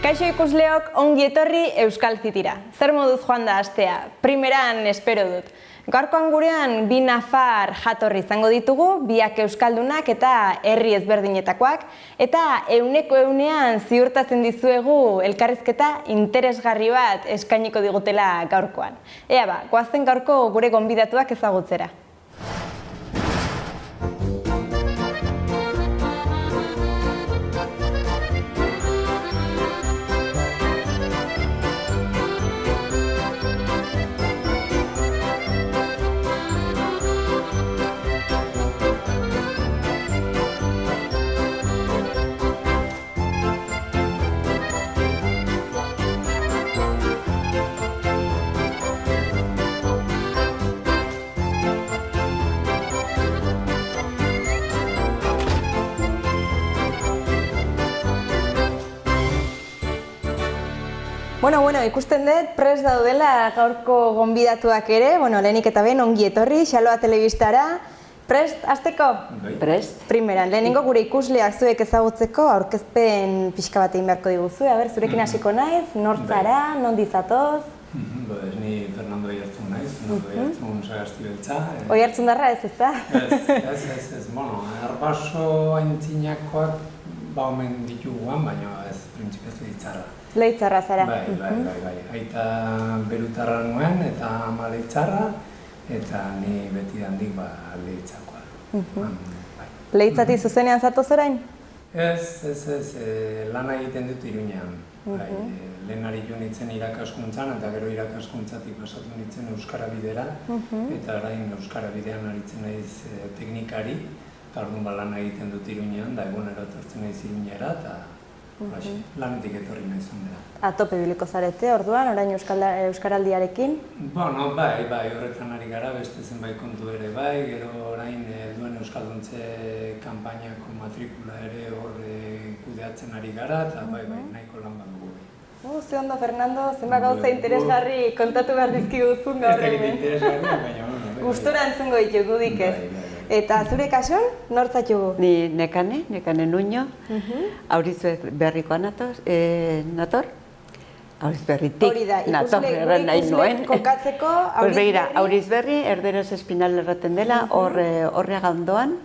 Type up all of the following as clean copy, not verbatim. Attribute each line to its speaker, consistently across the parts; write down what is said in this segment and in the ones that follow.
Speaker 1: Kaixo ikusleok, ongi etorri Euskal Zitira. Zer moduz joan da astea? Primeran espero dut. Gaurkoan gurean bi nafar jatorri izango ditugu, biak euskaldunak eta herri ezberdinetakoak, eta euneko eunean ziurtatzen dizuegu elkarrizketa interesgarri bat eskainiko digutela gaurkoan. Ea ba, goazen gaurko gure gonbidatuak ezagutzera. Bueno, ikusten dut, prest daudela gaurko gonbidatuak ere, lehenik eta behin ongi etorri, Xaloa Telebistara. Prest, hasteko?
Speaker 2: Prest.
Speaker 1: Primeran, lehenengo gure ikusleak zuek ezagutzeko aurkezpen pixka bat egin beharko diguzu, zurekin hasiko naiz, nortzara, nondi zatoz?
Speaker 3: Ni Fernando Oiartzun naiz, Oiartzun Sagasti beltza.
Speaker 1: Oiartzundarra ez, ezta?
Speaker 3: Ez, Arbaso aintzinakoak omen dituguan, baina ez printzipioz Leitzarra.
Speaker 1: Leitzarra zara.
Speaker 3: Bai. Aita berutarra nuen eta ama Leitzarra, eta ni beti handik Leitzakoa.
Speaker 1: Leitzati zuzenean zatoz orain?
Speaker 3: Ez, lana egiten dut Iruñean. Lehenari jo nintzen irakaskuntzan, eta gero irakaskuntzatik pasatu nintzen Euskara Bidera, eta orain Euskara Bidean aritzen naiz teknikari, eta orduan lana egiten dut Iruñean, da egunero etortzen naiz Iruñera, eta lanetik etorri nahi zundera.
Speaker 1: Atope biliko zarete, orduan, orain Euskaraldiarekin?
Speaker 3: Bai, horretan ari gara, beste zenbait kontu ere bai, gero orain helduen Euskalduntze kanpainako matrikula ere hor kudeatzen ari gara, eta bai, nahiko lan bat dugu.
Speaker 1: Ze ondo, Fernando, zenbat gauza interesgarri kontatu behar dizkiguzun gaur hemen.
Speaker 3: Ez dakit interesgarri, baina...
Speaker 1: Gustora entzungo ditugu dik ez. Eta zure kasun, nortzatugu?
Speaker 2: Ni Nekane Nuño, Auriz Berrikoa nator. Auriz Berritik nator, nahi nuen.
Speaker 1: Kokatzeko, Auriz Berri?
Speaker 2: Auriz Berri, erderoz espinal erraten dela, horreaga ondoan.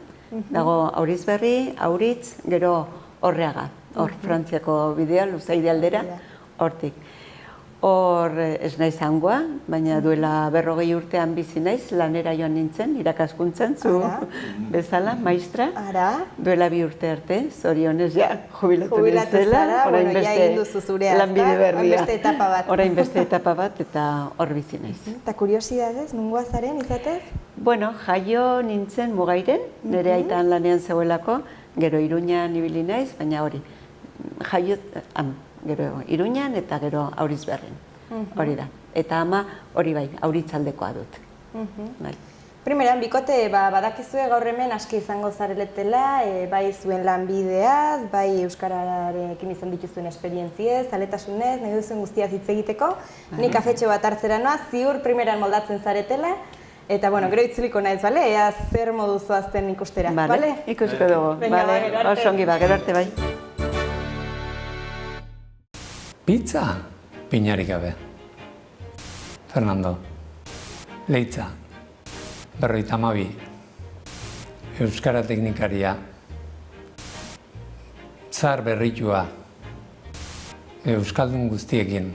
Speaker 2: Dago Auriz Berri, Auritz, gero horreaga. Hor, Frantziako bidea, Luzaide aldera, hortik. Hor ez naiz hangoa, baina duela 40 urtean bizi naiz, lanera joan nintzen, irakaskuntzan, zu bezala, maistra. Duela 2 urte arte, zorionez ja, jubilatu nizela.
Speaker 1: Jubilatu ja egin duzu zurea, beste etapa bat.
Speaker 2: Orain beste etapa bat, eta hor bizi naiz.
Speaker 1: Eta kuriosidadez, nungoa zaren, izatez?
Speaker 2: Bueno, jaio nintzen Mugairen, nire aitan lanean zegoelako, gero Iruñan ibili naiz, baina hori, jaio, gero Iruñan eta gero Auriz Berrin, hori da. Eta ama hori bai, Auritzaldekoa dut.
Speaker 1: Primeran, bikote badakizue gaur hemen aski izango zareletela, bai zuen lanbideaz, bai euskararekin izan dituzuen esperientziez, zaletasunez, nahi duzuen guztiaz hitz egiteko. Ni kafetxo bat hartzera noa, ziur primeran moldatzen zaretela. Eta, gero itzuliko naiz, bale? Ea zer modu zoazten ikustera, bale?
Speaker 2: Ikusko dugu, bale? Oso ongi ba, gero arte bai.
Speaker 3: Pizza? Pinarik gabe. Fernando. Leitza. 52. Euskara teknikaria. Zar berritua. Euskaldun guztiekin.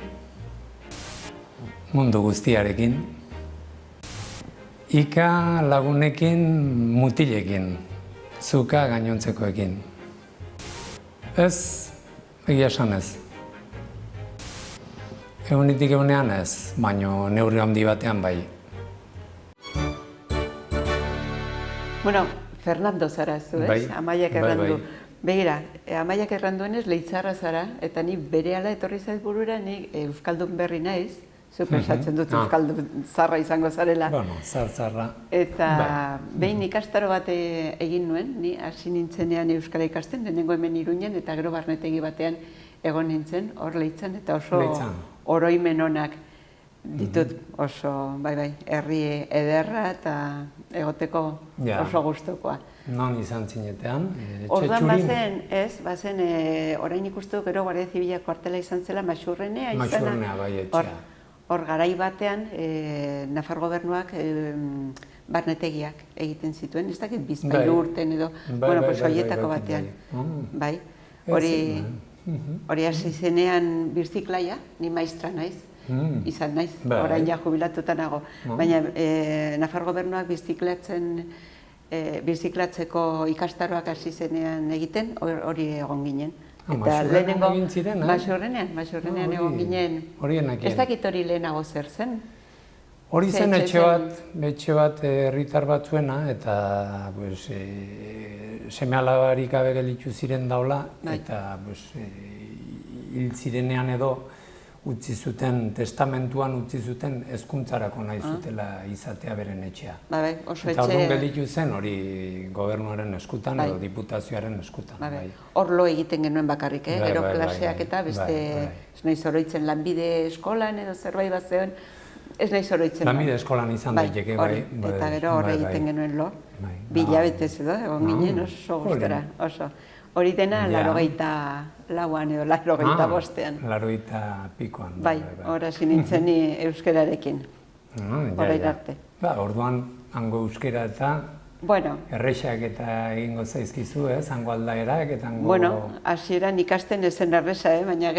Speaker 3: Mundu guztiarekin. Ika lagunekin, mutilekin. Zuka gainontzekoekin. Ez, egia esan ez. Egunetik egunean ez, baina neurri handi batean bai.
Speaker 2: Bueno, Fernando zara zu, ez? Amaiak errandu. Begira, Amaiak erranduenez Leitzarra zara, eta ni berehala etorri zaiz burura, ni Euskaldun berri naiz, zu pensatzen dut Euskaldun zarra izango zarela.
Speaker 3: Bueno, zarra.
Speaker 2: Eta behin ikastaro bat egin nuen, ni hasi nintzenean Euskara ikasten, lehenengo hemen Iruñan, eta gero barnetegi batean egon nintzen, hor Leitzan, eta oso oroimen onak. Ditut oso, bai, herri ederra eta egoteko oso gustukoa.
Speaker 3: Non izan zinetean?
Speaker 2: Orduan bazen, orain ikustu gero Guardia Zibila kuartela izan zela, Maxurrenea izana.
Speaker 3: Maxurrenea, bai, etxea.
Speaker 2: Hor garai batean, Nafar gobernuak barnetegiak egiten zituen, ez dakit Bizpahiru urten edo, horietako batean. Bai, hori hasi zenean birziklaia, ni maistra naiz. Izan naiz, orain ja jubilatuta nago. Baina Nafar gobernuak birziklatzeko ikastaroak hasi zenean egiten, hori egon ginen. Eta lehenengo, Maxurrenean egon ginen, ez dakit hori lehenago zer zen.
Speaker 3: Hori zen etxe bat herritar batzuena, eta seme-alabarik gabe gelditu ziren daula, eta hil zirenean edo utzi zuten, testamentuan utzi zuten hezkuntzarako nahi zutela izatea beren etxea. Eta orduan gelditu zen hori gobernuaren eskutan edo diputazioaren eskutan.
Speaker 2: Hor lo egiten genuen bakarrik, gero klaseak eta beste, ez nahi zoroitzen lanbide eskolan edo zerbait bat zegoen, ez nahi zoroitzen.
Speaker 3: Lanbide eskolan izan daiteke, bai.
Speaker 2: Eta gero hor egiten genuen lo, bilabetez edo, egon ginen oso guztera, oso. Hori dena 84an edo 85ean.
Speaker 3: 80 pikoan.
Speaker 2: Bai, hor hasi nintzen ni euskararekin, orain arte.
Speaker 3: Orduan, hango euskara eta errexak eta egingo zaizkizu, hango aldaerak eta hango...
Speaker 2: Bueno, hasieran ikasten ezen erresa, baina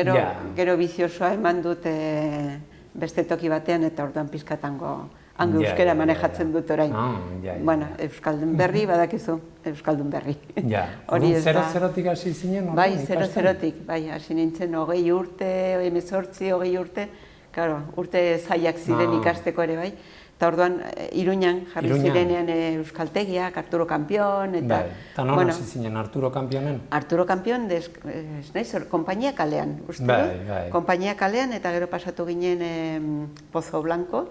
Speaker 2: gero biziosoa eman dut beste toki batean eta orduan pizkatango hango euskara manejatzen dut orain. Bueno, Euskaldun berri badakizu, Euskaldun berri.
Speaker 3: Orduan, 0-0tik hasi zinen?
Speaker 2: Bai, 0-0tik, hasi nintzen 20 urte, 18, 20 urte, urte zailak ziren ikasteko ere bai. Eta orduan, Iruñan jarri zirenean euskaltegiak, Arturo Kampion, eta...
Speaker 3: Eta non hasi zinen, Arturo Kampionen?
Speaker 2: Arturo Kampion, ez nahi zor, Konpainia kalean, uste dut? Konpainia kalean, eta gero pasatu ginen Pozo Blanco,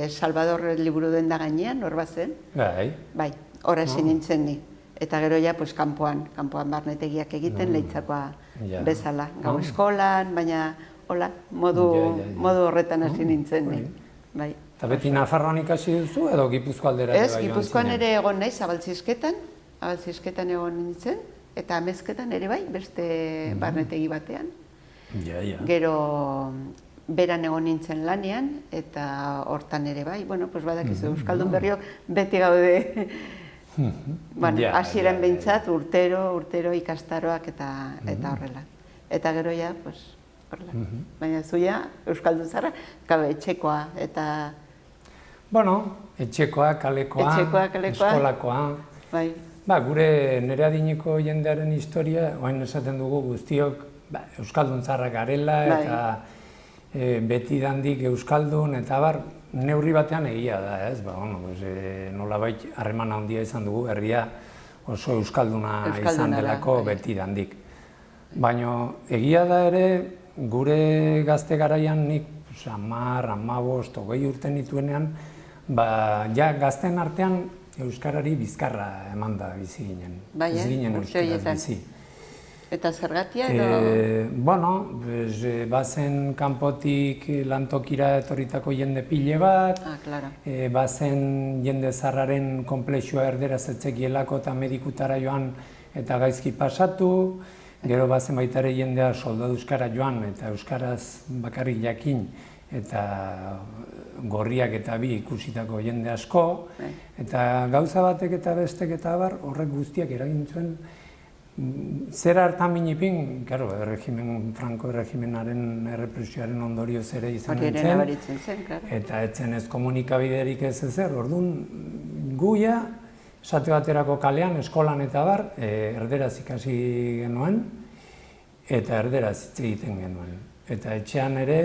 Speaker 2: Salvador liburu denda gainean, hor bazen. Bai, hor hasi nintzen ni. Eta gero ja, kanpoan barnetegiak egiten, Leitzakoa bezala. Gau eskolan, baina, hola, modu horretan hasi nintzen ni.
Speaker 3: Eta beti Nafarroan ikasi duzu edo Gipuzko aldera ere bai joan zinen?
Speaker 2: Ez, Gipuzkoan ere egon nahi, Zabaltzizketan egon nintzen, eta Amezketan ere bai, beste barnetegi batean. Gero beran egon nintzen lanean, eta hortan ere bai, badakizu, Euskaldun berriok beti gaude, hasieran behintzat, urtero ikastaroak eta horrela. Eta gero ja, horrela. Baina zuia, Euskaldun zara, etxekoa eta...
Speaker 3: Bueno, etxekoa, kalekoa, eskolakoa. Gure nire adineko jendearen historia, oain esaten dugu guztiok Euskaldun zarra garela eta beti dandik Euskaldun eta neurri batean egia da, ez? Nolabait harreman handia izan dugu, herria oso Euskalduna izan delako beti dandik. Baina egia da ere, gure gazte garaian nik 10, 15, 20 urte nituenean, gazten artean Euskarari bizkarra eman da bizi ginen. Ez ginen Euskaraz bizi.
Speaker 2: Eta zergatia edo?
Speaker 3: Bueno, bazen kanpotik lantokira etorritako jende pile bat, bazen jende zarraren konplexua erderaz etzekielako eta medikutara joan eta gaizki pasatu, gero bazen baita ere jendea soldadu euskara joan eta euskaraz bakarrik jakin eta gorriak eta bi ikusitako jende asko, eta gauza batek eta bestek eta horrek guztiak eragin zuen. Zera hartan binipin, Franco erregimenaren errepresioaren ondorioz ere izan nintzen, eta etzen ez komunikabiderik ez ezer, orduan guia, esate baterako kalean, eskolan eta erderaz ikasi genuen, eta erderaz hitz egiten genuen. Eta etxean ere,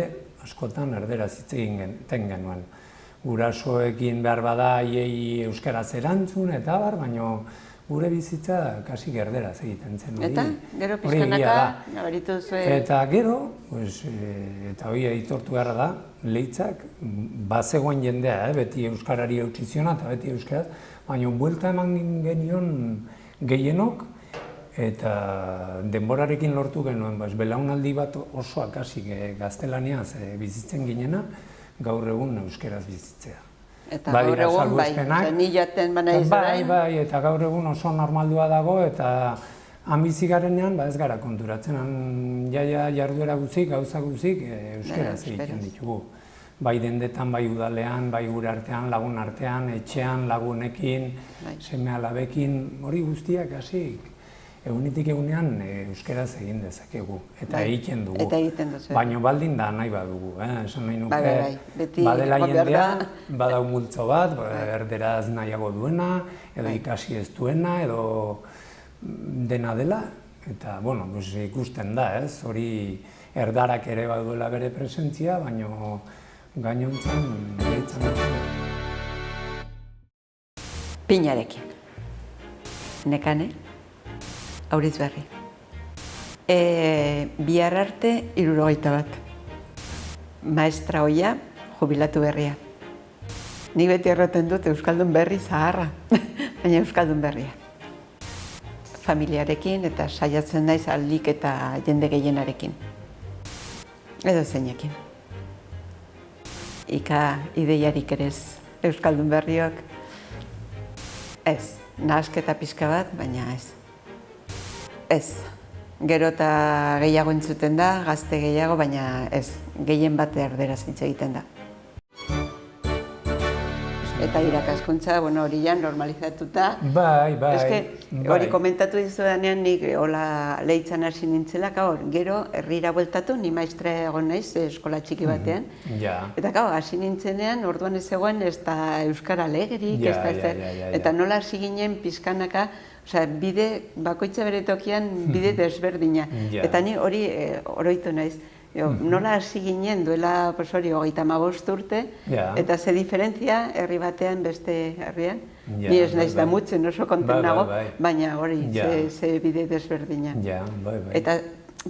Speaker 3: askotan erderaz hitz egiten genuen. Gurasoekin behar bada, hiei euskaraz erantzun eta baina gure bizitza kasi gerderaz egiten zen.
Speaker 2: Eta? Gero pizkanaka nabaritu zuen?
Speaker 3: Eta gero, eta hori aitortu beharra da, Leitzak, bazegoen jendea, beti euskarari eutsi ziona eta beti euskaraz, baina buelta eman genion gehienok, eta denborarekin lortu genuen, belaunaldi bat osoak hasi gaztelaniaz bizitzen ginena, gaur egun euskeraz bizitzea.
Speaker 2: Eta gaur egun, bai, ni jaten bana izan.
Speaker 3: Bai, eta gaur egun oso normaldua dago, eta han bizi garenean, ez gara konturatzen, jaia jarduera guzik, gauza guzik, euskeraz egiten ditugu. Bai dendetan, bai udalean, bai gure artean, lagun artean, etxean, lagunekin, seme alabekin, hori guztiak hasik. Egunitik egunean euskeraz egin dezakegu, eta egiten dugu.
Speaker 2: Eta egiten duzu.
Speaker 3: Baina baldin da nahi badugu, esan nahi nuke, badela jendea, badau multzo bat, erderaz nahiago duena, edo ikasi ez duena, edo dena dela, eta, bueno, ikusten da, ez, hori erdarak ere baduela bere presentzia, baina gainontzan, behitzen dut.
Speaker 2: Pinarekin. Nekane, Aurizberri. Bihar arte, 71. Maestra hoia, jubilatu berria. Nik beti erraten dut Euskaldun berri zaharra, baina Euskaldun berria. Familiarekin eta saiatzen naiz aldik eta jende gehienarekin. Edo zeinekin. Ika ideiarik ere ez Euskaldun berriok. Ez, nahasketa pixka bat, baina ez. Ez, gero eta gehiago entzuten da, gazte gehiago, baina ez, gehien bat erderaz hitz egiten da. Eta irakaskuntza, hori ja normalizatuta.
Speaker 3: Bai.
Speaker 2: Hori komentatu dizudanean nik hola lehitzan hasi nintzela, gero herrira bueltatu, ni maestra egon naiz eskola txiki batean. Eta hasi nintzenean, orduan ez egoen ez da euskara legerik, ez da ezer. Eta nola hasi ginen pizkanaka, bide bakoitza bere tokian bide desberdina. Eta ni hori oroitu naiz. Nola hasi ginen duela 35 urte, eta ze diferentzia herri batean beste herrian. Ni ez naiz damutzen oso konten nago, baina hori ze bide desberdina. Eta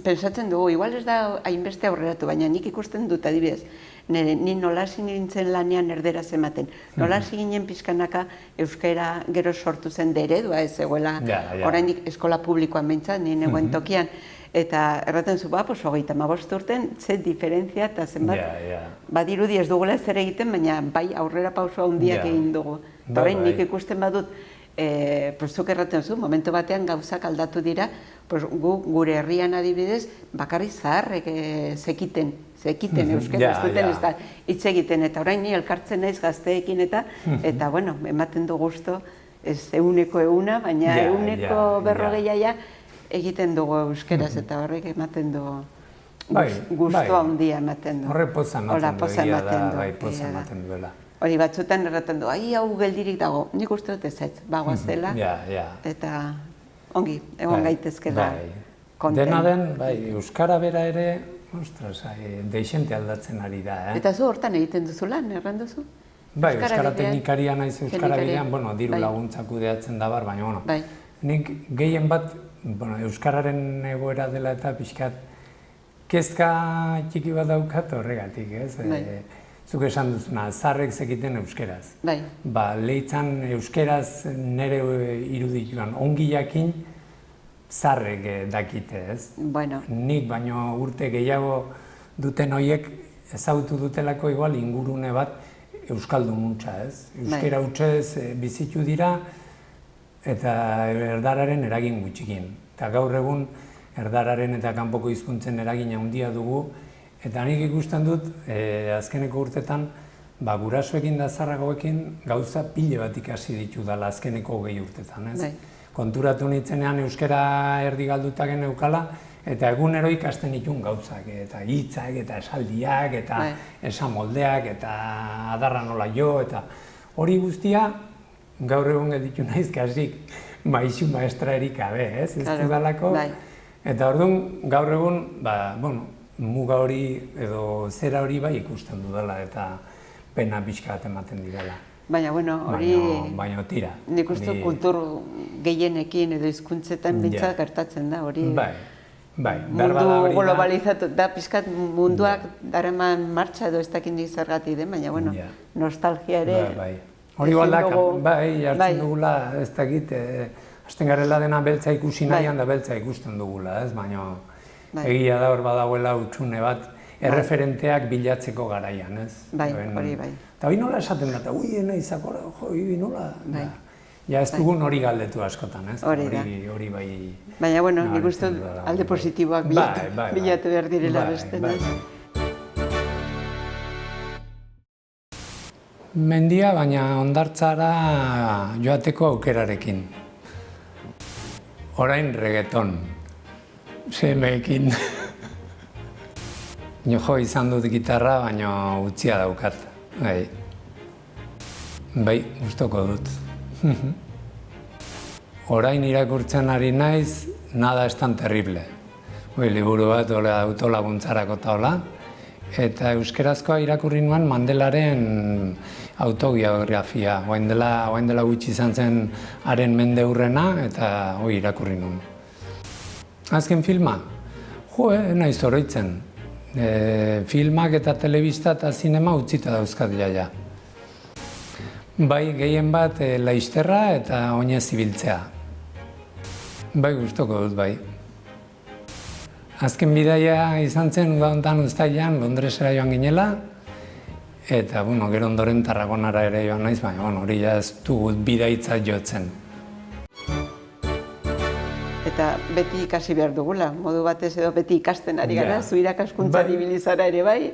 Speaker 2: pensatzen dugu, igual ez da hainbeste aurreratu, baina nik ikusten dut adibidez. Ni nola hasi nintzen lanean erderaz ematen. Nola hasi ginen pizkanaka euskara gero sortu zen eredua ez zegoela. Oraindik eskola publikoan behintzat, ni negoen tokian. Eta erraten zu, 35 urten, ze diferentzia eta zenbat, badirudi ez dugula ezer egiten, baina bai aurrera pauso handiak egin dugu. Eta orain nik ikusten badut, zuk erraten zu, momentu batean gauzak aldatu dira, gure herrian adibidez, bakarrik zaharrek zekiten euskara ez duten ez da hitz egiten, eta orain ni elkartzen naiz gazteekin eta, bueno, ematen du gusto, ez euneko euna, baina euneko 40 egiten dugu euskeraz eta horrek ematen du guztua handia ematen du.
Speaker 3: Horre poza ematen duela.
Speaker 2: Hori batzutan erraten du, hau geldirik dago, nik uste dut ez bagoazela eta ongi, egon gaitezkela konten.
Speaker 3: Dena den, euskara bera ere, deixente aldatzen ari da.
Speaker 2: Eta zu hortan egiten duzu lan, erran duzu?
Speaker 3: Euskara teknikaria naiz euskara bidean, diru laguntzak kudeatzen da bar, baina nik gehien bat euskararen egoera dela eta pixkat kezka txiki bat daukat horregatik, ez? Zuk esan duzuna, zaharrek zekiten euskeraz. Lehitzan euskeraz nire irudituan ongi jakin zaharrek dakite, ez? Nik baino urte gehiago duten horiek ezagutu dutelako igual ingurune bat euskaldun hutsa, ez? Euskera hutsez bizitu dira, eta erdararen eragin gutxikin. Eta gaur egun erdararen eta kanpoko hizkuntzen eragin handia dugu, eta nik ikusten dut, azkeneko urtetan, gurasoekin da zaharragoekin gauza pile bat ikasi ditu dela azkeneko 20 urtetan, ez? Konturatu nintzenean euskara erdi galduta geneukala, eta egunero ikasten ditun gauzak, eta hitzak, eta esaldiak, eta esamoldeak, eta adarra nola jo, eta hori guztia, gaur egun gelditu naiz kasik maisu maestra erik gabe, ez dudalako. Eta orduan, gaur egun, muga hori edo zera hori bai ikusten dudala eta pena pixka bat ematen direla.
Speaker 2: Baina, hori...
Speaker 3: Baina, tira.
Speaker 2: Nik uste kultur gehienekin edo hizkuntzetan bintzat gertatzen da, hori... Mundu globalizatu, da pixkat munduak dareman martxa edo ez dakin zergatik den, baina, nostalgia ere...
Speaker 3: Hori baldak, hartzen dugula, ez dakit, hasten garela dena beltza ikusi nahian da beltza ikusten dugula, ez? Baina egia da hor badagoela utxune bat, erreferenteak bilatzeko garaian, ez?
Speaker 2: Bai, hori bai.
Speaker 3: Eta hori nola esaten da, ena izakora, hori nola? Ja ez dugun hori galdetu askotan, ez? Hori bai...
Speaker 2: Baina, bueno, nik uste alde positiboak bilatu behar direla beste, ez?
Speaker 3: Mendia, baina hondartzara joateko aukerarekin. Orain reggaeton, semeekin. Jo izan dut gitarra, baina utzia daukat. Bai, gustoko dut. Orain irakurtzen ari naiz, nada es tan terrible. Liburu bat autolaguntzarako taola. Eta euskerazkoa irakurri nuen Mandelaren autobiografia. Oain dela gutxi izan zen haren mende hurrena, eta hori irakurri nuen. Azken filma? Naiz oroitzen. Filmak eta telebista eta zinema utzita dauzkat jaia. Bai, gehien bat laizterra eta oinez ibiltzea. Bai, gustoko dut, bai. Azken bidaia izan zen uda hontan uztailean Londresera joan ginela, eta, gero ondoren Tarragonara ere joan naiz, baina, hori ez dugut bidaitza jotzen.
Speaker 2: Eta beti ikasi behar dugula, modu batez edo beti ikasten ari gara, zu irakaskuntzan ibilizara ere bai,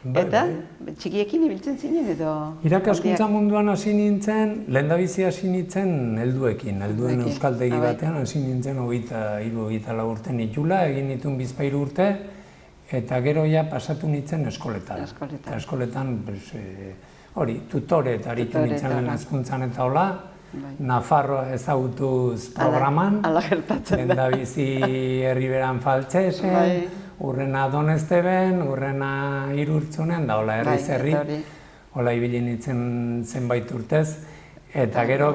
Speaker 2: eta txikiekin ibiltzen zinen edo...
Speaker 3: Irakaskuntza munduan hasi nintzen, lehendabizi hasi nintzen helduen euskaltegi batean, hasi nintzen 23 urte nitula, egin nituen 2 urte, eta gero ja pasatu nintzen eskoletan. Eta eskoletan, hori, tutore eta aritu nintzen lehen hezkuntzan eta hola, Nafarroa ezagutuz programan, lehendabizi herriberan faltzesen, urrena Donesteben, urrena Irurtzunen, da hola herriz herri, hola ibili nintzen zenbait urtez. Eta gero,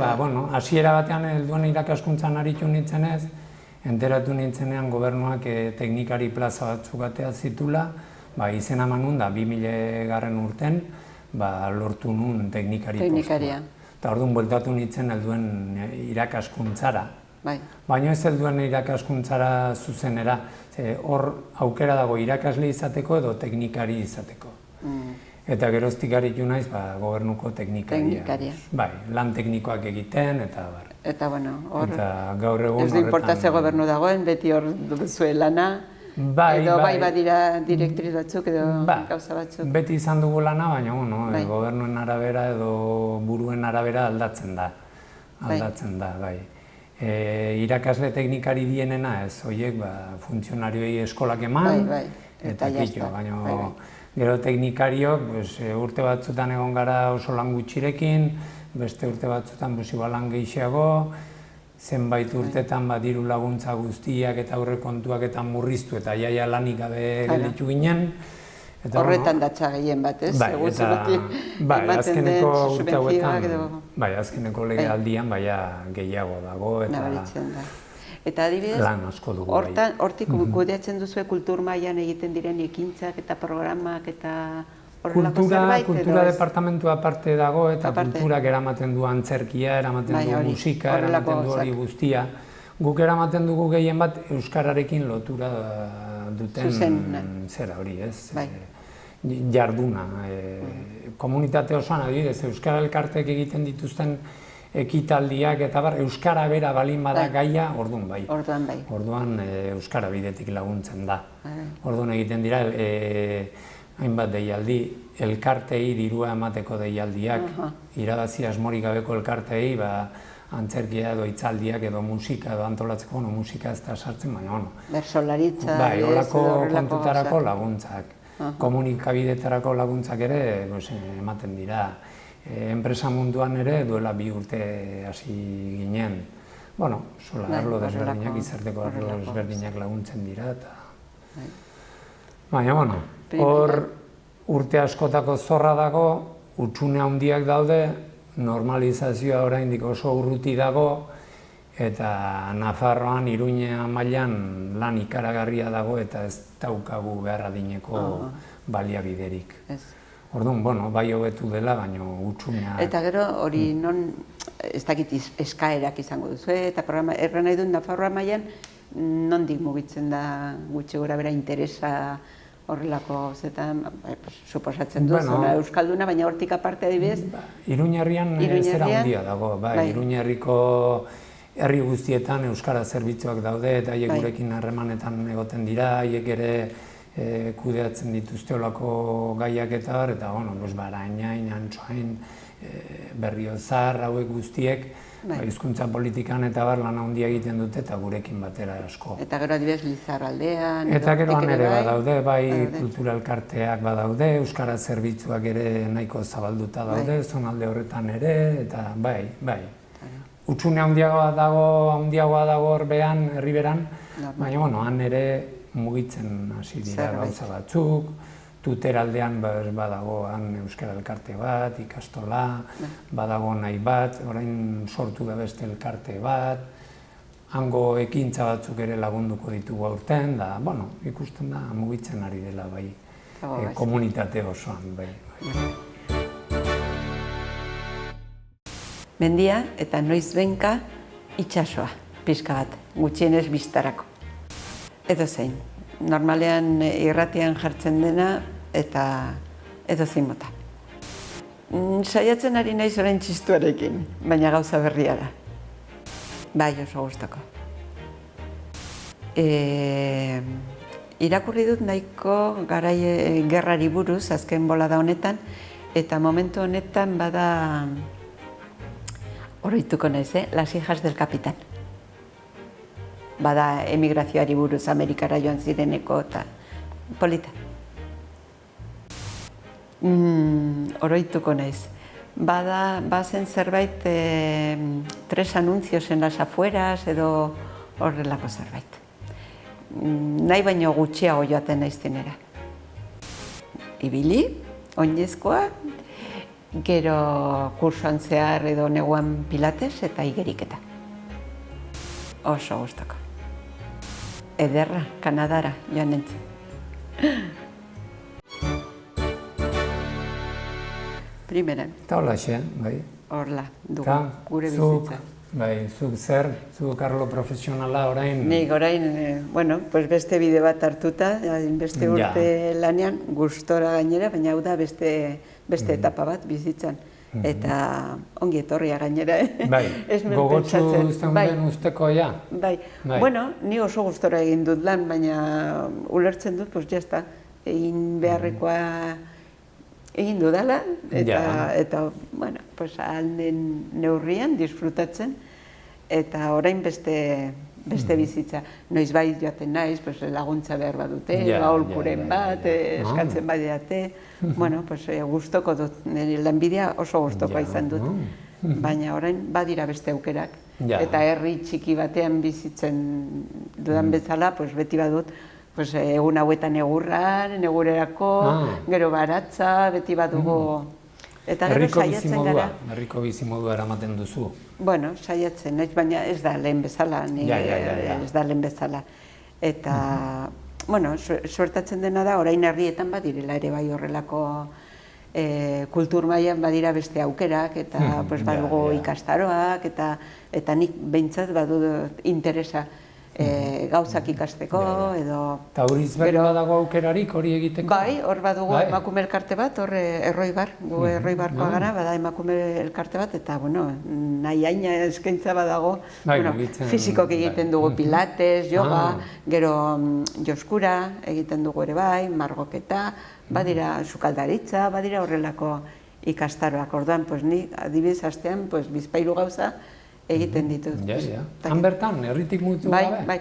Speaker 3: hasiera batean helduen irakaskuntzan aritu nintzenez, enteratu nintzenean gobernuak teknikari plaza batzuk atea zitula, izena manun da 2000 urten, lortu nun teknikari postua. Eta orduan bueltatu nintzen helduen irakaskuntzara. Baina ez helduen irakaskuntzara zuzenera, hor aukera dago irakasle izateko edo teknikari izateko. Eta geroztik aritu naiz gobernuko teknikaria. Bai, lan teknikoak egiten eta bar.
Speaker 2: Eta bueno, hor
Speaker 3: gaur egun
Speaker 2: ez du importazio gobernu dagoen, beti hor duzue lana, edo bai badira direktriz batzuk edo gauza batzuk.
Speaker 3: Beti izan dugu lana, baina gobernuen arabera edo buruen arabera aldatzen da. Bai. Irakasle teknikari dienena ez, horiek funtzionarioei eskolak eman, eta kitxo, baina gero teknikariok urte batzutan egon gara oso lan gutxirekin, beste urte batzutan lan gehiago, zenbait urtetan diru laguntza guztiak eta aurrekontuak eta murriztu eta jaia lanik gabe gelditu ginen.
Speaker 2: Horretan datza gehien bat, ez?
Speaker 3: Azkeneko urte hauetan, azkeneko legealdian gehiago dago
Speaker 2: eta adibidez,
Speaker 3: lan asko dugu.
Speaker 2: Hortik kudeatzen duzue kultur mailan egiten diren ekintzak eta programak eta horrelako zerbait?
Speaker 3: Kultura departamentua aparte dago eta kulturak eramaten du antzerkia, eramaten du musika, eramaten du hori guztia. Guk eramaten dugu gehien bat euskararekin lotura duten zera hori, ez? Jarduna. Komunitate osoan adibidez, euskara elkartek egiten dituzten ekitaldiak eta euskara bera balin bada gaia, orduan bai. Orduan euskara bidetik laguntzen da. Orduan egiten dira hainbat deialdi, elkartei dirua emateko deialdiak, irabazi asmorik gabeko elkartei, antzerkia edo hitzaldiak edo musika edo antolatzeko, musika ez da sartzen, baina
Speaker 2: bersolaritza,
Speaker 3: holako kontutarako laguntzak, komunikabidetarako laguntzak ere ematen dira. Enpresa munduan ere duela 2 urte hasi ginen, arlo desberdinak, izarteko arlo desberdinak laguntzen dira. Baina, hor urte askotako zorra dago, hutsune handiak daude, normalizazioa oraindik oso urruti dago, eta Nafarroan, Iruña mailan lan ikaragarria dago eta ez daukagu behar adineko baliabiderik. Orduan, bai hobetu dela, baina hutsunea...
Speaker 2: Eta gero hori non, ez dakit eskaerak izango duzu, eta programa erran nahi dut Nafarroa mailan nondik mugitzen da gutxi gora bera interesa horrelako gauzetan, suposatzen du, zona euskalduna, baina hortik aparte adibidez.
Speaker 3: Iruñerrian zera handia dago, Iruñerriko herri guztietan euskara zerbitzuak daude, eta haiek gurekin harremanetan egoten dira, haiek ere kudeatzen dituzte olako gaiak eta Arañain, Antsoain, Berriozar, hauek guztiek, hizkuntza politikan eta lan handia egiten dute eta gurekin batera asko.
Speaker 2: Eta gero adibidez Lizarraldean.
Speaker 3: Eta gero ere badaude, kultura elkarteak badaude, euskara zerbitzuak ere nahiko zabalduta daude, zonalde horretan ere, eta bai. Hutsune handiagoa dago horbean, herriberan, baina han ere mugitzen hasi dira gauza batzuk, Tuteraldean badago han euskara elkarte bat, ikastola, badago nahi bat, orain sortu da beste elkarte bat, hango ekintza batzuk ere lagunduko ditugu aurten, da, ikusten da mugitzen ari dela bai, komunitate osoan bai.
Speaker 2: Mendia eta noizbenka itsasoa, pixka bat, gutxienez biztarako. Edozein, normalean irratian jartzen dena eta edozein mota. Saiatzen ari naiz orain txistuarekin, baina gauza berria da. Bai, oso gustoko. Irakurri dut nahiko garai gerrari buruz azken bolada honetan, eta momentu honetan bada oroituko naiz, Las hijas del capitán. Bada emigrazioari buruz Amerikara joan zireneko eta polita. Oroituko naiz. Bazen zerbait 3 anuncios en las afueras edo horrelako zerbait. Nahi baino gutxiago joaten naiz zenera. Ibili, oinezkoa, gero kursoan zehar edo neguan pilates eta igeriketa. Oso gustoko. Ederra, Kanadara, joan nintzen. Primeran.
Speaker 3: Eta holaxe, bai.
Speaker 2: Horla, dugu, gure bizitza.
Speaker 3: Bai, zuk zer, zuk arlo profesionala orain...
Speaker 2: Nik orain, beste bide bat hartuta, beste urte lanean, gustora gainera, baina hau da beste etapa bat bizitzan. Eta ongi etorria gainera,
Speaker 3: Bai, gogotsu zeuden usteko, ja?
Speaker 2: Bai, ni oso gustora egin dut lan, baina ulertzen dut, jazta, egin beharrekoa egin dudala, eta, alden neurrian disfrutatzen, eta orain beste bizitza. Noiz bai joaten naiz, laguntza behar badute, aholkuren bat, eskatzen badiate, gustoko dut, lanbidea oso gustokoa izan dut, baina orain badira beste aukerak. Eta herri txiki batean bizitzen dudan bezala, beti badut, egun hauetan egurran, egurerako, gero baratza, beti badugu.
Speaker 3: Herriko bizimodua eramaten duzu?
Speaker 2: Bueno, saiatzen, baina ez da lehen bezala, ez da lehen bezala. Eta, suertatzen dena da, orain herrietan badirela ere bai horrelako kultur mailan badira beste aukerak, eta badugu ikastaroak, eta nik behintzat badut interesa gauzak ikasteko, edo...
Speaker 3: Eta horiz berri badago aukerarik hori egiteko?
Speaker 2: Bai, hor badugu emakume elkarte bat, hor Erroibar, gu Erroibarkoa gara, bada emakume elkarte bat, eta, nahi haina eskaintza badago, fizikok egiten dugu pilates, yoga, gero joskura egiten dugu ere bai, margoketa, badira sukaldaritza, badira horrelako ikastaroak, orduan, ni adibidez astean, bizpahiru gauza, egiten ditut.
Speaker 3: Han bertan, herritik mugitu gabe?
Speaker 2: Bai,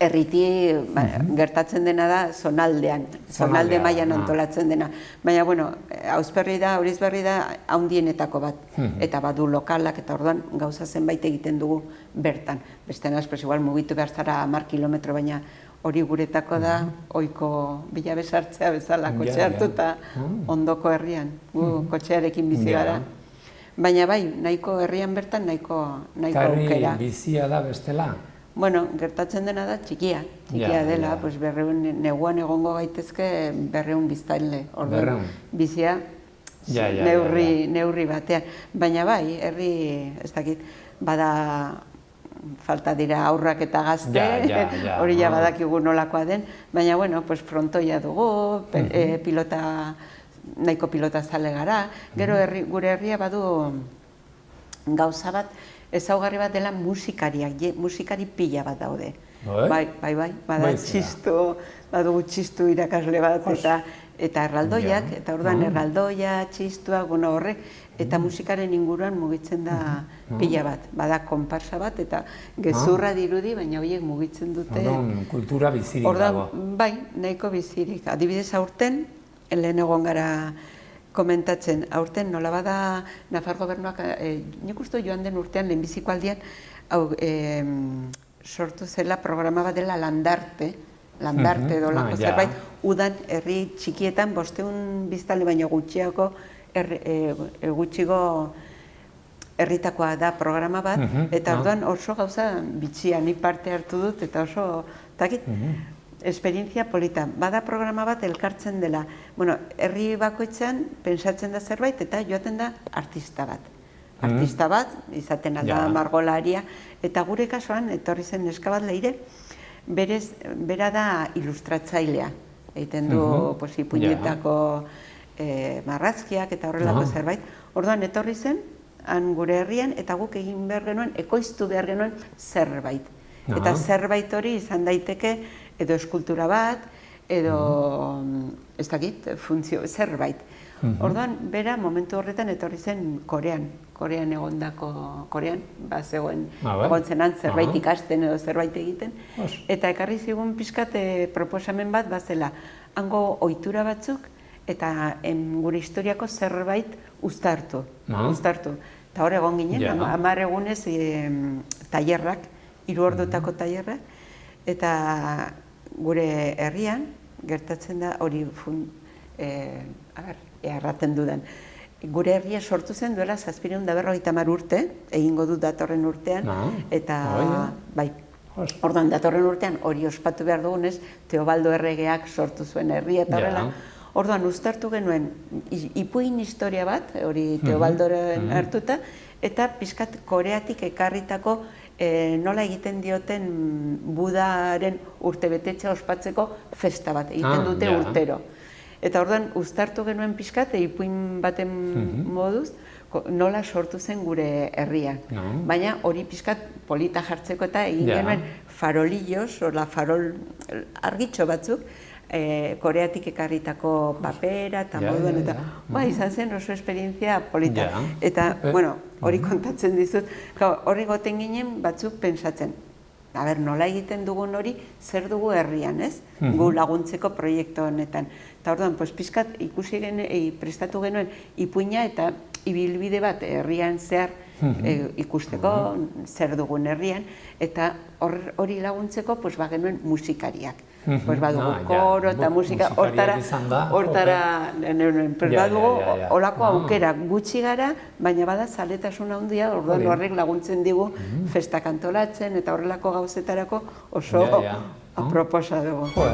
Speaker 2: herritik gertatzen dena da zonaldean, zonalde mailan antolatzen dena. Baina, Auzberri da, Aurizberri da, handienetako bat. Eta badu lokalak, eta orduan gauza zenbait egiten dugu bertan. Beste naz, igual mugitu behar zara 10 kilometro, baina hori guretako da, oiko bilabe sartzea bezala, kotxe hartu eta ondoko herrian, gu kotxearekin bizi gara. Baina bai, nahiko herrian bertan, nahiko aukera.
Speaker 3: Eta bizia da bestela?
Speaker 2: Gertatzen dena da txikia dela, neguan egongo gaitezke 200 biztanle.
Speaker 3: Berreun?
Speaker 2: Bizia neurri batean. Baina bai, herri, ez dakit, bada falta dira aurrak eta gazte,
Speaker 3: Ja.
Speaker 2: hori ja badakigu nolakoa den, baina, bueno, pues frontoia dugu, nahiko pilota zale gara, gero gure herria badu gauza bat, ezaugarri bat dela musikari pila bat daude. Bai, bada txistu, badugu txistu irakasle bat, eta erraldoiak, eta orduan erraldoia, txistuak, horrek, eta musikaren inguruan mugitzen da pila bat. Bada konparsa bat, eta gezurra dirudi, baina horiek mugitzen dute.
Speaker 3: Orduan, kultura bizirik dago.
Speaker 2: Bai, nahiko bizirik. Adibidez, aurten, lehen egon gara komentatzen, aurten nola bada Nafar gobernuak, nik uste joan den urtean, lehenbiziko aldian, sortu zela programa bat dela Landarte dolako zerbait, udan herri txikietan 500 biztanle baino gutxiago herritakoa da programa bat, eta orduan oso gauza bitxia, nik parte hartu dut, eta oso, takit, esperientzia polita. Bada programa bat elkartzen dela, herri bakoitzean pentsatzen da zerbait, eta joaten da artista bat. Artista bat, izaten alda margolaria, eta gure kasuan, etorri zen neska bat leire, bera da ilustratzailea. Egiten du ipuinetako marrazkiak eta horrelako zerbait. Orduan etorri zen, han gure herrian, eta guk egin behar genuen, ekoiztu behar genuen zerbait. Eta zerbait hori izan daiteke, edo eskultura bat, edo, ez dakit, funtzio, zerbait. Orduan, bera, momentu horretan etorri zen Korean egondako, Korean, zegoen, egon zenan zerbait ikasten edo zerbait egiten, eta ekarri zigun pixkat proposamen bat bazela, hango ohitura batzuk, eta gure historiako zerbait uztartu. Eta hor egon ginen, 10 egunez tailerrak, 3 ordutako tailerrak, eta gure herrian, gertatzen da hori erraten dudan. Gure herria sortu zen duela 750 urte, egingo dut datorren urtean, eta bai, orduan datorren urtean hori ospatu behar dugunez, Teobaldo erregeak sortu zuen herria eta horrela. Orduan uztartu genuen ipuin historia bat, hori Teobaldoren hartuta, eta pixkat Koreatik ekarritako nola egiten dioten Budaren urtebetetxea ospatzeko festa bat, egiten dute urtero. Eta orduan, uztartu genuen pixkat, ipuin baten moduz, nola sortu zen gure herria. Baina hori pixkat polita jartzeko eta egin genuen farolillos, farol argitxo batzuk, Koreatik ekarritako papera eta moduen, eta izan zen oso esperientzia polita. Eta, hori kontatzen dizut, horri goten ginen batzuk pensatzen, nola egiten dugun hori, zer dugu herrian, ez? Gu laguntzeko proiektu honetan. Eta orduan, pixkat ikusi prestatu genuen ipuina eta ibilbide bat herrian zehar ikusteko, zer dugun herrian, eta hori laguntzeko genuen musikariak. Badugu koro eta musika, hortara badugu olako aukerak gutxi gara, baina bada zaletasun handia, orduan horrek laguntzen digu festak antolatzen eta horrelako gauzetarako oso aproposa dugu.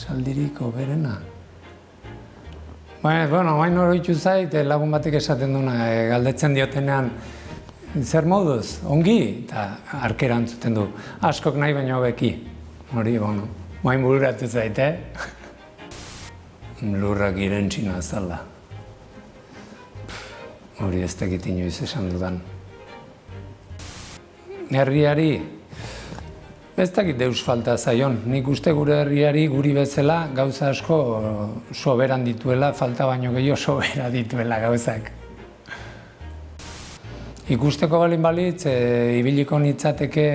Speaker 3: Saldirik oberena. Baina oroitu zait, lagun batek esaten duna, galdetzen diotenean, zer moduz, ongi, eta arkera antzuten du, askok nahi baino hobeki. Hori, main bururatu zait, lurrak irentzina azala. Hori ez dakit inoiz esan dudan. Herriari, ez dakit deus falta zaion, nik uste gure herriari guri bezala gauza asko soberan dituela, falta baino gehiago sobera dituela gauzak. Ikusteko balin balitz, ibiliko nitzateke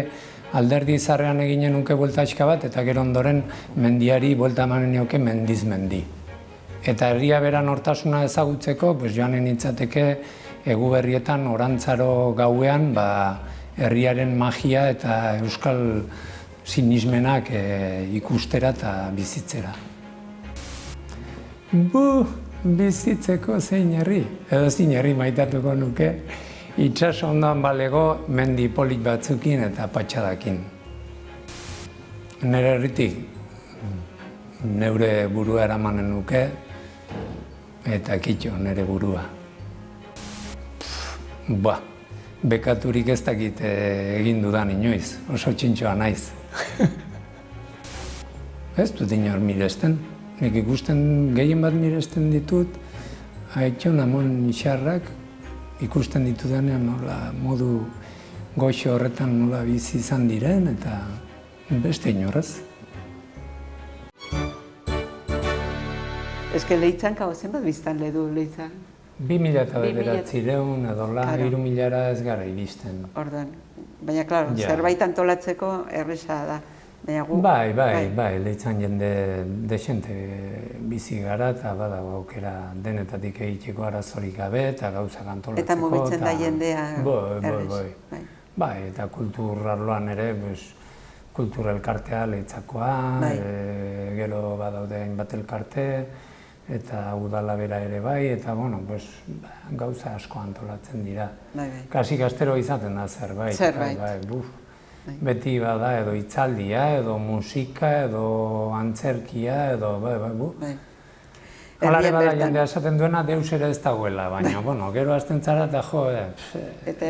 Speaker 3: alderdi zarrean eginen nuke bueltatxka bat, eta gero ondoren mendiari buelta emanen nioke mendiz mendi. Eta herria beran hortasuna ezagutzeko, joanen nitzateke Eguberrietan orantzaro gauean herriaren magia eta euskal sinismenak ikustera eta bizitzera. Bizitzeko zein herri, edo zein herri maitatuko nuke, itxaso ondoan balego mendi polit batzukin eta patxadakin. Nere herritik neure burua eramanen nuke eta kitxo nere burua. bekaturik ez dakit egin dudan inoiz, oso txintxoa naiz. Ez dut inor miresten, nik ikusten gehien bat miresten ditut, Aitton Amon Ixarrak ikusten ditudanean nola modu goxo horretan nola bizi izan diren eta beste inorrez.
Speaker 2: Ez que Leitzan zenbat biztanle du Leitzan?
Speaker 3: 2009 edo 3.000 ez gara iristen.
Speaker 2: Orduan, baina, klaro, zerbait antolatzeko erresa da.
Speaker 3: Bai, Leitzan jende desente bizi gara eta badago aukera denetatik egiteko arazorik gabe eta gauzak antolatzeko.
Speaker 2: Eta mugitzen da jendea
Speaker 3: errez. Bai, eta kultur arloan ere, kultur elkartea Leitzakoa, gero badaude hainbat elkarte, eta udala bera ere bai, eta gauza asko antolatzen dira. Kasi gaztero izaten da zerbait. Beti bada edo hitzaldia, edo musika, edo antzerkia, edo Hala ere bada jendea esaten duena deus ere ez dagoela, baina, gero hasten zara eta jo...
Speaker 2: Eta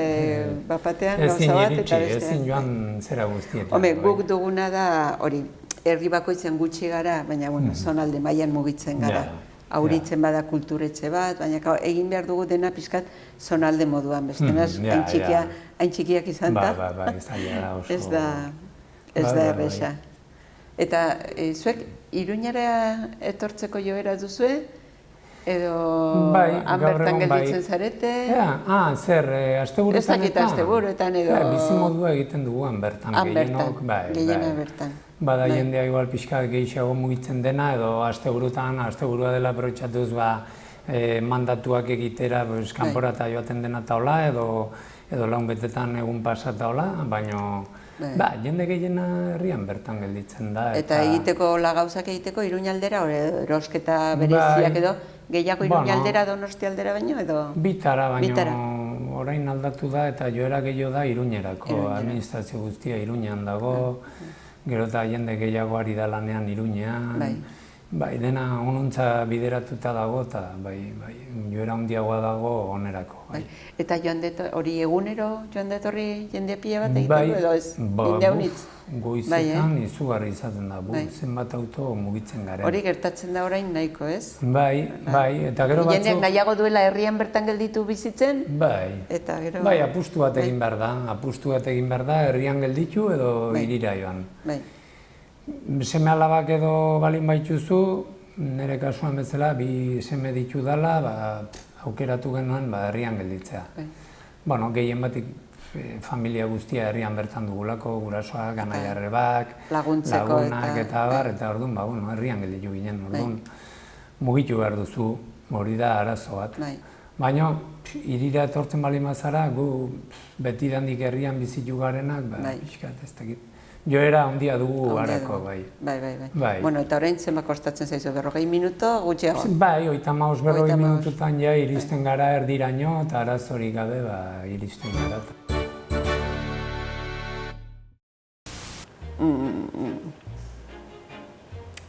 Speaker 2: bapatean gauza bat eta beste.
Speaker 3: Ezin joan zera guztietan.
Speaker 2: Home, guk duguna da hori, herri bakoitzen gutxi gara, baina, zonalde mailan mugitzen gara. Auritzen bada kulturetxe bat, baina egin behar dugu dena pixkat zonalde moduan, bestenaz, hain txikiak izan da. Ez da erresa. Eta zuek, Iruñara etortzeko joera duzue? Edo han bertan gelditzen zarete?
Speaker 3: Zer, asteburuetan?
Speaker 2: Ez dakit asteburuetan edo...
Speaker 3: Bizimodua egiten dugu han bertan, gehienok.
Speaker 2: Gehiena bertan.
Speaker 3: Bada jendea igual pixka gehiago mugitzen dena, edo asteburua dela aprobetxatuz mandatuak egitera kanpora eta joaten dena taola, edo laun betetan egun pasa taola, baina jende gehiena herrian bertan gelditzen da.
Speaker 2: Eta egiteko gauzak egiteko Iruñaldera, erosketa bereziak edo, gehiago Iruñaldera Donostialdera baino edo?
Speaker 3: Bitara, baina orain aldatu da eta joera gehiago da Iruñerako, administrazio guztia Iruñean dago, gero eta jende gehiago ari da lanean Iruñean, dena onuntza bideratuta dago eta joera handiagoa dago onerako.
Speaker 2: Eta hori egunero joan detorri jende pila bat egiten du edo ez? Jende haunitz?
Speaker 3: Goizetan izugarri izaten da, zenbat auto mugitzen garen.
Speaker 2: Hori gertatzen da orain nahiko ez?
Speaker 3: Eta gero batzuk...
Speaker 2: Jendeak nahiago duela herrian bertan gelditu bizitzen?
Speaker 3: Apustu bat egin behar da, herrian gelditu edo hirira joan. Seme alabak edo balin baituzu, nire kasuan bezala, 2 seme ditu dela, aukeratu genuen herrian gelditzea. Gehien batik familia guztia herrian bertan dugulako, gurasoak, anai-arrebak, lagunak eta orduan, herrian gelditu ginen, orduan mugitu behar duzu, hori da arazo bat. Baina, hirira etortzen balin bazara, gu betidandik herrian bizitu garenak, pixkat ez dakit. Joera handia dugu garako,
Speaker 2: Eta orain zenbat kostatzen zaizu, 40 minuto gutxiago?
Speaker 3: 35-40 minututan iristen gara erdiraino eta arazorik gabe iristen gara.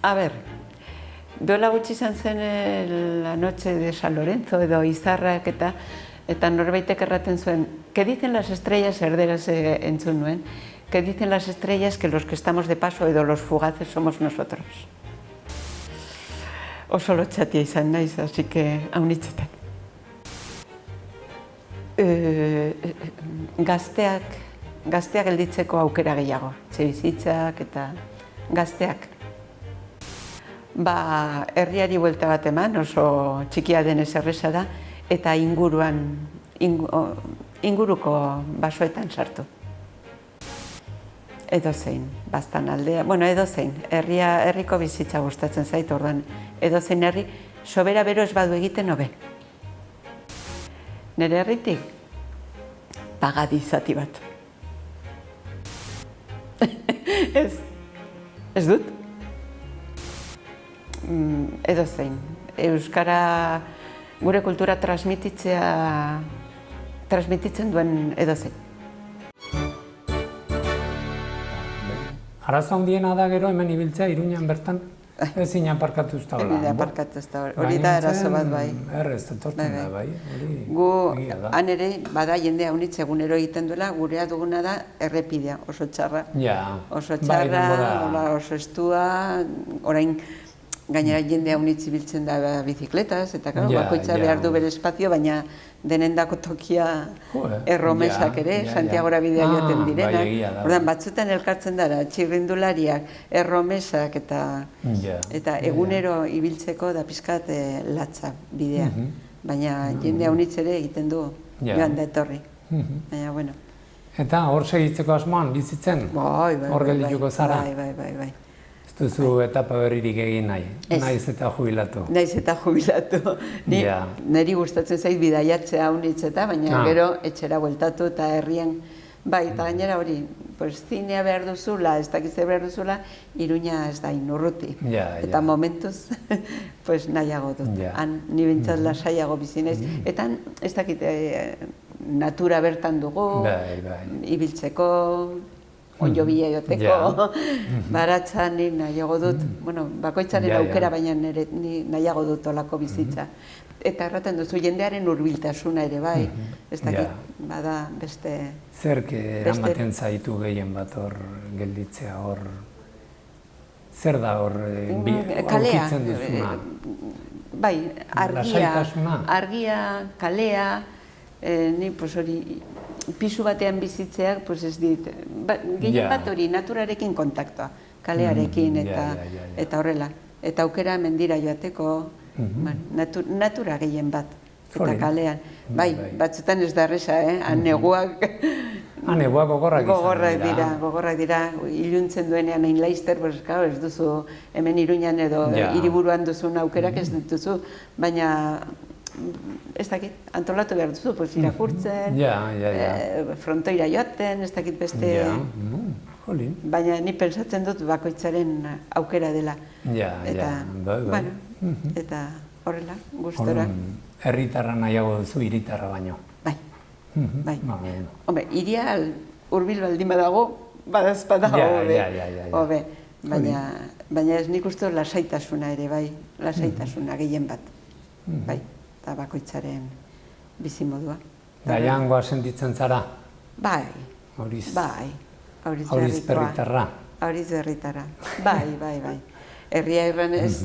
Speaker 2: A ber, duela gutxi izan zen la noche de San Lorenzo edo izarrak eta norbaitek erraten zuen, que dicen las estrellas erderaz entzun nuen, que dicen las estrellas que los que estamos de paso edo los fugaces somos nosotros. Oso lotxatia izan naiz, así que haunitzetan. Gazteak gelditzeko aukera gehiago, etxebizitzak eta gazteak. Herriari buelta bat eman, oso txikia denez erresa da, eta inguruko basoetan sartu. Edozein, bastan aldea, edozein, herriko bizitza gustatzen zait orduan, edozein herri, sobera bero ez badu egiten hobe. Nire herritik, pagadi zati bat. Ez dut? Edozein, euskara gure kultura transmititzen duen edozein.
Speaker 3: Arazo handiena da gero hemen ibiltzea Iruñan bertan? Ezin aparkatu ez da hola.
Speaker 2: Ezin aparkatu ez da hori da eraso bat bai.
Speaker 3: Errez, etortzen da bai.
Speaker 2: Gu, han ere, bada jende haunitz egunero egiten duela, gurea duguna da errepidea, oso txarra. Oso txarra, oso estua, orain gainera jende haunitz ibiltzen da bizikletaz, eta bakoitza behar du bere espazio, baina denendako tokia erromesak ere, Santiagora bidea joaten direnak. Ordan batzutan elkartzen dara, txirrindulariak, erromesak eta egunero ibiltzeko da pizkat latza bidea. Baina jende haunitz ere egiten du joan da etorri. Baina, bueno.
Speaker 3: Eta hor segitzeko asmoan bizitzen? Hor geldituko zara?
Speaker 2: Bai.
Speaker 3: Ez duzu etapa berririk egin nahi, naiz eta jubilatu.
Speaker 2: Naiz eta jubilatu. Niri gustatzen zait bidaiatzea haunitz eta, baina gero etxera bueltatu eta herrien, bai, eta gainera hori, zinea behar duzula, ez dakitze behar duzula, Iruña ez da inurruti. Eta momentuz, nahiago dut. Ni bintzat lasaiago bizinez. Eta ez dakite natura bertan dugu, ibiltzeko, onjo bila joteko, baratzan nahiago dut, bakoitzaren aukera baina nahiago dut olako bizitza. Eta erraten duzu, jendearen hurbiltasuna ere bai, ez dakit, bada beste...
Speaker 3: Zerk eramaten zaitu gehien bat hor gelditzea hor? Zer da hor aurkitzen duzuna?
Speaker 2: Bai, argia, kalea, ni hori... Pisu batean bizitzeak, ez dit, gehien bat hori naturarekin kontaktua, kalearekin eta horrela. Eta aukera mendira joateko, natura gehien bat, eta kalean. Bai, batzutan ez da erresa, neguak...
Speaker 3: Neguak
Speaker 2: gogorrak dira, iluntzen duenean hain laizter, ez duzu hemen Iruñan edo hiriburuan duzun aukerak ez dituzu, baina... Ez dakit, antolatu behar duzu, irakurtzen, frontoira joaten, ez dakit beste... Baina ni pensatzen dut bakoitzaren aukera dela. Eta horrela, gustora.
Speaker 3: Herritarra nahiago duzu, hiritarra baino.
Speaker 2: Bai. Hombre, hiria hurbil baldin badago, badazpada hobe. Baina ez nik uste lasaitasuna ere, bai, lasaitasuna gehien bat. Bai. Eta bakoitzaren bizimodua.
Speaker 3: Gaiangoa sentitzen zara?
Speaker 2: Bai.
Speaker 3: Auriz
Speaker 2: berritarra. Auriz berritarra. Bai. Herria erran ez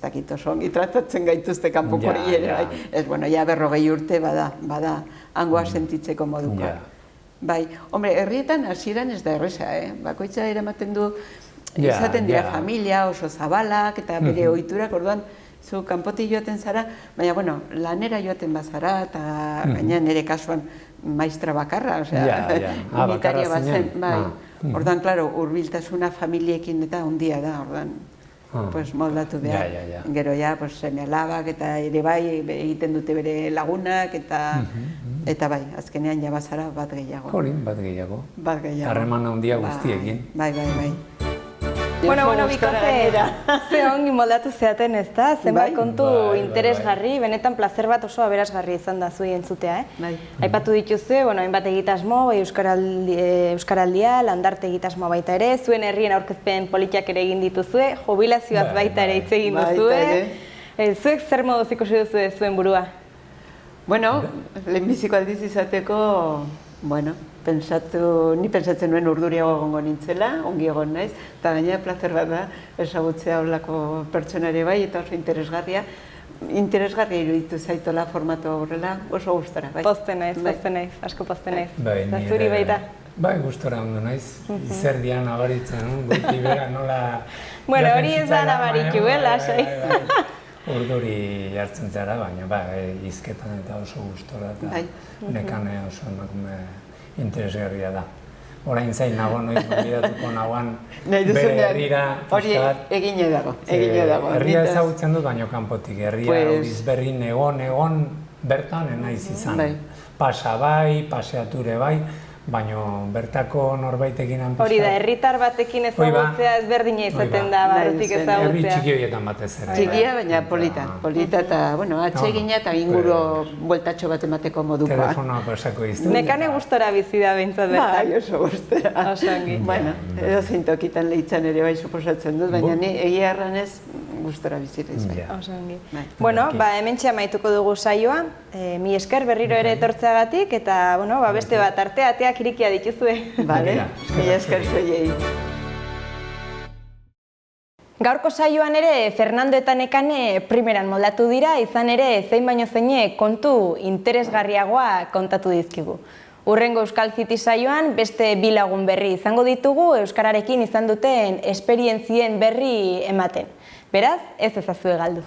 Speaker 2: dakit oso ongi tratatzen gaituzte kanpoko hori ere, bai. Ez, ja 40 urte bada hangoa sentitzeko moduko. Bai, hombre, herrietan hasieran ez da erresa, bakoitza eramaten du, izaten dira familia, oso zabalak, eta bere ohiturak, orduan, zu kanpotik joaten zara, baina, lanera joaten bazara, eta gaina nire kasuan maistra bakarra, unitaria bat zen, bai. Orduan, klaro, hurbiltasuna familiekin eta handia da, orduan, moldatu behar. Gero, seme alabak eta ere bai, egiten dute bere lagunak, eta bai, azkenean jabazara bat gehiago.
Speaker 3: Horin, bat gehiago. Harreman handia guztiekin.
Speaker 2: Bai.
Speaker 1: Bueno, bikote, ze ongi moldatu zeaten ez da, zenbat kontu interesgarri, benetan plazer bat oso aberasgarri izan da zui entzutea, Aipatu dituzue, hainbat egitasmo, Euskaraldia, landarte egitasmoa baita ere, zuen herrien aurkezpen politiak ere egin dituzue, jubilazioaz baita ere hitz egin duzue. Zuek zer moduz ikusi duzue zuen burua?
Speaker 2: Bueno, lehenbiziko aldiz izateko, ni pentsatzen nuen urduriago egongo nintzela, ongi egon naiz, eta gainera plazer bat da ezagutzea horrelako pertsona ere bai, eta oso interesgarria iruditu zaitola formatu horrela, oso gustora, bai.
Speaker 1: Poste naiz, asko poste naiz. Eta zuri baita?
Speaker 3: Bai, gustora ondo naiz, izerdian nabaritzen, goiti bera nola...
Speaker 1: Bueno, hori ez da nabaritu, lasai.
Speaker 3: Urduri jartzen zara, baina izketan eta oso gustora, eta nekane oso emakume interesgarria da. Orain zain nago, noiz gonbidatuko nagoan bere herrira.
Speaker 2: Hori egine dago.
Speaker 3: Herria ezagutzen dut, baino kanpotik. Herria Aurrizberrin egon bertan naiz izan. Pasa bai, paseature bai, baina bertako norbaitekin han
Speaker 1: Hori da, herritar batekin ezagutzea ezberdina izaten da, barrutik
Speaker 3: herri
Speaker 1: ezagutzea.
Speaker 3: txiki horietan batez ere.
Speaker 2: Txikia, baina polita eta, bueno, atsegina eta inguru bueltatxo bat emateko modukoa.
Speaker 3: Telefonoa pasako izan.
Speaker 1: Nekane gustora bizi da behintzat bertan.
Speaker 2: Bai, oso gustora.
Speaker 1: Oso ongi.
Speaker 2: Bueno, edo zeintokitan lehitzan ere bai suposatzen dut, baina ni egia erranez gustora bizirez bai.
Speaker 1: Oso ongi.
Speaker 2: Bai.
Speaker 1: Bueno, hementxe amaituko dugu saioa, mi esker berriro ere etortzeagatik, eta, bueno, beste bat ateak irikia dituzue.
Speaker 2: Bale, mila esker zuei.
Speaker 1: Gaurko saioan ere Fernando eta Nekane primeran moldatu dira, izan ere zein baino zeine kontu interesgarriagoa kontatu dizkigu. Hurrengo Euskal City saioan beste bi lagun berri izango ditugu euskararekin izan duten esperientzien berri ematen. Beraz, ez ezazue galdu.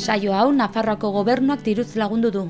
Speaker 4: Saio hau Nafarroako gobernuak diruz lagundu du.